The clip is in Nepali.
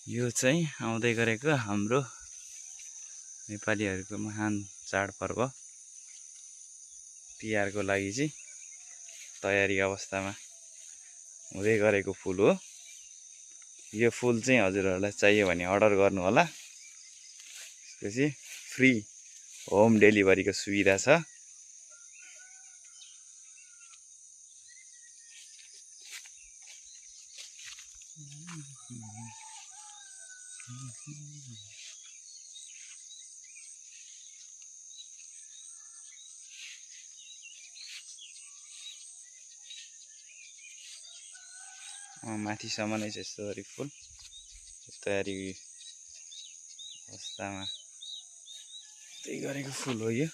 यो चाहिँ आउँदै गरेको हाम्रो नेपालीहरूको महान चाडपर्व तिहारको लागि चाहिँ तयारी अवस्थामा हुँदै गरेको फुल हो। यो फुल चाहिँ हजुरहरूलाई चाहियो भने अर्डर गर्नु होला। त्यसपछि फ्री होम डेलिभरीको सुविधा छ। माथिसम्म नै छ यस्तोगरी फुल तयारी अवस्थामा त्यही गरेको फुल हो यो।